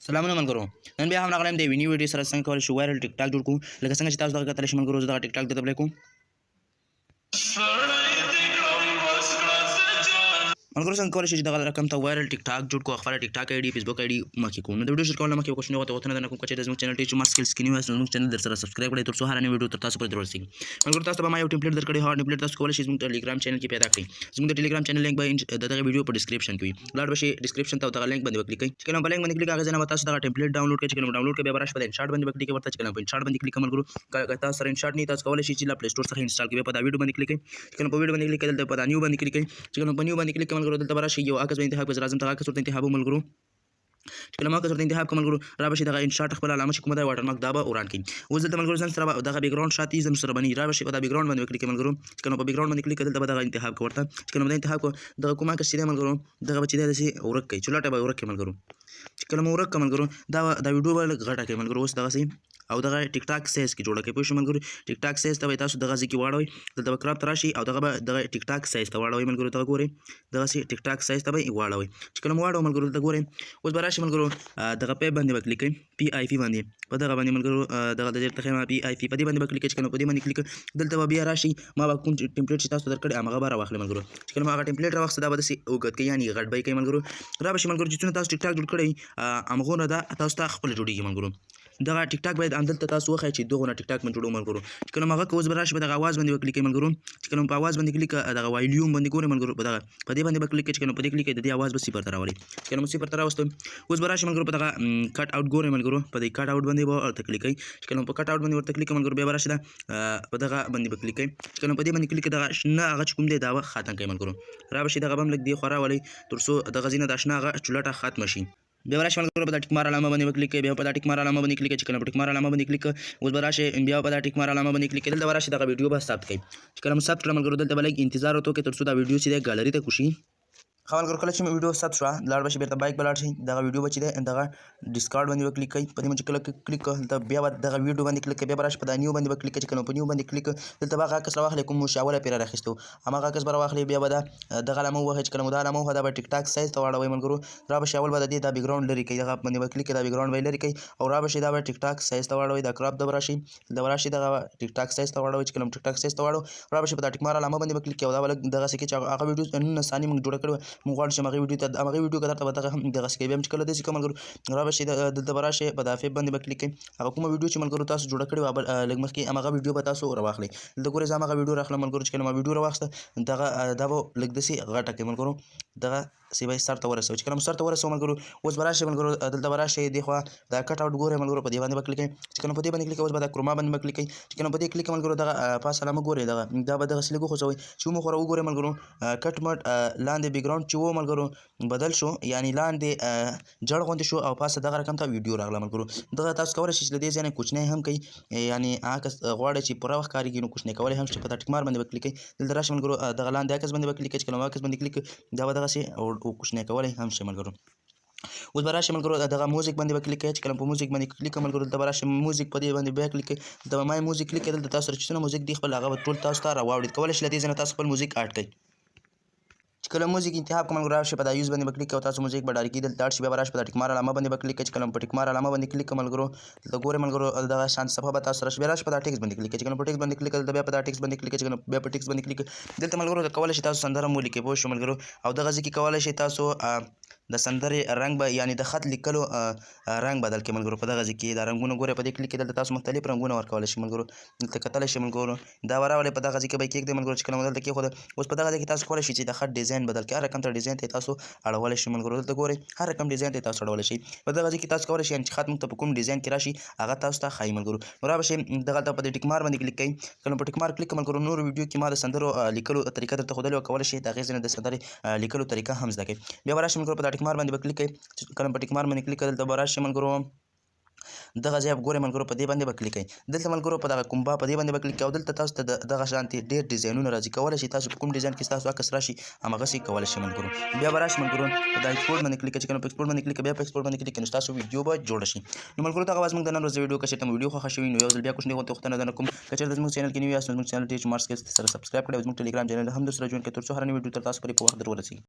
سلامونه ملګرو نن بیا هم راغلی د ویني ویډیو سره څنګه کولی شو وایرل ټیک ټاک جوړ کړو لکه څنګه چې تاسو دغه کتلی شئ ملګرو زه دغه ټیک ټاک درته پلی کوم ملګرو څنګه کولی شئ چې دغه رقم ته وایرل ټیک ټاک جوړ کړو خپله ټیک ټاک آی ډي فیسبوک آی ډي مخکې کوو نو د ویډیو شروع کولو مخکې یو کوچنی غوښتنه ده نه کوم که چېرې زموږ چینل ټیچ مار سکلز کې نوي یاست نو زموږ چینل در سره سبسکرایب کړئ تر څو هره نوې ویډیو تر تاسو پورې درورسېږي ملګرو تاسو ته به ما یو ټمپلیټ درکړی هغه ټمپلیټ تاسو کولی شئ زموږ ټلیګرام چینل کې پیدا کړئ زموږ د ټلیګرام چینل لینک به د دغه ویډیو په ډسکرپشن کې وي لاړ به شئ ډسکرپشن ته او دغه لینک باندې وکلیک کړئ چې کله په لینک باندې کلیک هغې ځای نه به تاسو دغه ټمپلیټ ډاونلوډ کړئ چې کله ډاونلوډ کړئ بیا به راشئ په انشاټ باندې به کلیک ورته چې کله په انشاټ باندې کلیک ملګرو که تاسو سره انشاټ نه وي تاسو کولی شئ چې له پلی سټور څخه انسټال کړئ بیا په دا ویډیو باندې کلیک کړئ چې کله په ویډیو باندې کلیک کړئ دلته په دا نیو باندې کلیک کړئ چې کله په نیو باندې کلیک کړئ ملګرو دلته به راشئ یو عکس به انتخاب کړئ زه راځم دغه عکس ورته انتخابوم ملګرو چې کله ما عکس ورته انتخاب کړم ملګرو را به شي دغه انشاټ خپله علامه چې کومه ده واټر مارک دا به وران کړئ اوس دلته ملګرو زموږ سره به دغه بیکګراونډ شاته زموږ سره بني را به شي په دا بیکګراونډ باندې وکلیک کړئ ملګرو چې کله په بیکګراونډ باندې کلیک کړئ دلته به دغه انتخاب کړئ ورته چې کله به دا انتخاب کړو دغه کوم عکس چې دی ملګرو دغه به چې دی داسې ورک کړئ چولاټه به ورک کړئ ملګرو چې کله مو ورک کړه ملګرو دا ویډیو به لږ غټه کړئ ملګرو اوس دغسې او دغه ټیک ټاک سایز کې جوړه کړئ پوه شئ ملګرو ټیک ټاک سایز ته به تاسو دغه ځای کې واړوئ دلته به کراپ ته راشئ او دغه به دغه ټیک ټاک سایز ته واړوئ ملګرو دغه ګورئ دغسې ټیک ټاک سایز ته به یې واړوئ چې کله مو واړوه ملګرو دلته ګورئ اوس به راشئ ملګرو دغه پیپ باندې به کلیک کړئ پی آی پی باندې په دغه باندې ملګرو دغه د ته ښیم پی آی پی په دې باندې به کلیک کړئ چې کله په دې باندې کلیک دلته به بیا راشئ ما به کوم ټمپلیټ چې تاسو درکړی همغه به راواخلئ ملګرو چې کله مو هغه ټمپلیټ راواخیسته دا به داسې اوږد کوئ یعنې غټ به یې کوئ ملګرو را به شي ملګرو چې څونه تاسو ټیک ټاک جوړ کړئ همغونه دا تاسو ته خپله جوړېږي ملګرو دغه ټیک ټاک باید همدلته تاسو وښایئ چې دغونه ټیک ټاک من جوړو ملګرو چې کله هغه اوس به راشي په دغه اواز باندې به کلیک کړئ ملګرو چې کله په اواز باندې کلیک دغه وایلیوم باندې ګورئ ملګرو په دغه په دې باندې به کلیک کړئ چې کله په دې کلیک د دې اواز به صفر ته راولئ چې کله مو صفر ته راوستو اوس به راشي ملګرو په دغه کټ آوټ ګورئ ملګرو په دې کټ آوټ باندې به ورته کلیک کړئ چې کله په کټ آوټ باندې ورته کلیک کړئ ملګرو بیا به راشي دا په دغه باندې به کلیک کړئ چې کله په دې باندې کلیک دغه شنه هغه چې کوم دی دا به ختم کړئ ملګرو را به شي دغه به هم لږ دې خوا راولئ تر څو دغه ځینه دا شنه هغه چولاټه ختمه شي بیا راشئ ملګرو په دا ټیک مار علامه باندې وکلیک کړئ بیا په دا ټیک مار علامه باندې کلیک کړئ چې کله په ټیک مار علامه باندې کلیک اوس به راشئ بیا په دا ټیک مار علامه باندې کلیک کړئ دلته به راشئ دغه ویډیو به ثبت کړئ چې کله مو ثبت کړه ملګرو دلته به لږ انتظار وته وکړئ تر څو دا ویډیو چې دی ګالري ته کوشي ښه ملګرو کله چې مو ویډیو ثبت شوه لاړ به شي بېرته بایک به لاړ شئ دغه ویډیو به چې دی دغه ډسکارډ باندې به کلیک کړئ په دې باندې چې کله کلیک کړه دلته بیا به دغه ویډیو باندې کلیک کړئ بیا به راشئ په دا نیو باندې به کلیک کړئ چې کله په نیو باندې کلیک دلته به هغه عکس راواخلئ کوم مو چې اوله پرې رااخیستی و هماغه عکس به راواخلئ بیا به دغه علامه ووهئ چې کله مو دا علامه ووهه دا به ټیک ټاک سایز ته واړوئ ملګرو را به شي اول به د دې دا بیکګراونډ لرې کړئ دغه باندې به کلیک کړئ دا بیکګراونډ به یې لرې کړئ او را به شي دا به ټیک ټاک سایز ته واړوئ دا کراپ ته به راشئ دلته به راشئ دغه ټیک ټاک سایز ته واړوئ چې کله مو ټیک ټاک سایز ته واړو را به شي په دا ټیک مار علامه باندې به کلیک کړئ او دا به لږ دغسې کړئ چې هغه ویډیو 19 ثانیې موږ جوړه کړې وه موږ غواړو چې همغې ویډیو ته همغې ویډیو که درته به دغه هم دغسې کوي بیا هم چې کله داسې کوم ملګرو را به شي دلته به راشئ په دا فیپ باندې به کلیک کړئ هغه کومه ویډیو چې ملګرو تاسو جوړه کړې وه لږ مخکې همغه ویډیو به تاسو راواخلئ دلته ګورئ زه همغه ویډیو راخلم ملګرو چې کله ما ویډیو راواخیسته دغه دا به لږ داسې غټه کړئ ملګرو دغه سی به سر ته ورسوي چې کله مو سر ته ورسوو ملګرو اوس به راشئ ملګرو دلته به راشئ دې خوا دا کټ آوټ ګورئ ملګرو په دې باندې به کلیک کړئ چې کله په دې باندې کلیک اوس به دا کروما باندې به کلیک کړئ چې کله په دې کلیک ملګرو دغه پاس علامه ګورئ دغه دا به دغسې لږ وخوځوئ چې وموښوره وګورئ ملګرو کټ مټ لاندې بیکګراونډ چې و ملګرو بدل شو یعنې لاندې جړ غوندې شو او پاسه دغه رقم ته ویډیو راغله ملګرو دغه تاسو کولی شئ چې له دې ځای نه کوچنی هم کوئ یعنې هغه کس غواړئ چې پوره وخت کارېږي نو کوچنی کولی هم شئ په دا ټیک مار باندې به کلیک کړئ دلته راشئ ملګرو دغه لاندې عکس باندې به کلیک کړئ چې کله مو عکس باندې کلیک دا به دغسې کوچنی کولی هم شئ ملګرو اوس به راشئ ملګرو دغه موزیک باندې به کلیک کړئ چې کله په موزیک باندې کلیک کړئ ملګرو دلته به راشئ موزیک په دې باندې بیا کلیک کړئ دلته به مای موزیک کلیک کړئ دلته تاسو سره چې څونه موزیک دي خپل هغه به ټول تاسو ته راواوړي کولی شئ له دې ځای نه تاسو خپل موزیک اډ کړئ چې کله موزیک انتخاب کړم ملګرو راشئ په دا یوز باندې به کلیک کوئ تاسو موزیک به ډایرکټلي دلته لاړ شئ بیا به راشئ په دا ټیک مار علامه باندې به کلیک کړئ چې کله په ټیک مار علامه باندې کلیک کړم ملګرو دلته ګورئ ملګرو دغه شانت صفحه به تاسو راشي بیا راشئ په دا ټیکس باندې کلیک کړئ چې کله په ټیکس باندې کلیک کړئ دلته بیا په دا ټیکس باندې کلیک کړئ چې کله بیا په ټیکس باندې کلیک دلته ملګرو کولی شئ تاسو سندره مو ولیکئ پوه شو ملګرو او دغه ځای کې کولی شئ تاسو د سندرې رنګ به یعنې د خط لیکلو رنګ بدل کړئ ملګرو په دغه ځای کې دا رنګونه ګورئ په دې کلیک کې دلته تاسو مختلف رنګونه ورکولی شئ ملګرو دلته کتلی شئ ملګرو دا به راولئ په دغه ځای کې به یې کېږدئ ملګرو چې کله مو دلته کېښوده اوس په دغه ځای کې تاسو کولی شئ چې د خط ډیزاین بدل کړئ هر رقم ته ډیزاین ته تاسو اړولی شئ ملګرو دلته ګورئ هر رقم ډیزاین ته تاسو اړولی شئ په دغه ځای کې تاسو کولی شئ چې خط موږ ته په کوم ډیزاین کې راشي هغه تاسو ته ښایي ملګرو نو را به شئ دغلته په دې ټیک مار باندې کلیک کړئ کله په ټیک مار کلیک کړئ ملګرو نورو ویډیو کې ما د سندرو لیکلو طریقه درته ښودلې وه کولی شئ د هغې ځای نه د سندرې لیکلو طریقه هم زده کړئ بیا به راشئ ملګرو په دا ټیک مار باندې به کلیک کړئ کله په ټیک مار باندې کلیک کړئ دلته به راشئ ملګرو دغه ځای ګورئ ملګرو په دې باندې به کلیک کړئ دلته ملګرو په دغه کومبا په دې باندې به کلیک کوئ او دلته تاسو ته دغه شانتې ډېر ډیزاینونه راځي کولی شئ تاسو په کوم ډیزاین کې ستاسو عکس راشي همغسې کولی شئ ملګرو بیا به راشئ ملګرو په دا ایکسپورټ باندې کلیک کړئ چې کله په ایکسپورټ باندې کلیک بیا په ایکسپورټ باندې کلیک کړئ نو ستاسو ویډیو به جوړه شي نو ملګرو دغه وه زموږ د نن ورځې ویډیو که چېرته مو ویډیو خوښه شوي نو یو ځل بیا کوچنۍ غوندې غوښتنه درنه کوم که چېرته زموږ چینل کې نوي یاست نو زموږ چینل ټیچ مار سکلز سره سبسکرایب کړئ او زموږ ټلیګرام چینل هم درسره جوین کړئ تر څو هره نوې ویډیو تر تاسو پورې په وخت در ورسېږي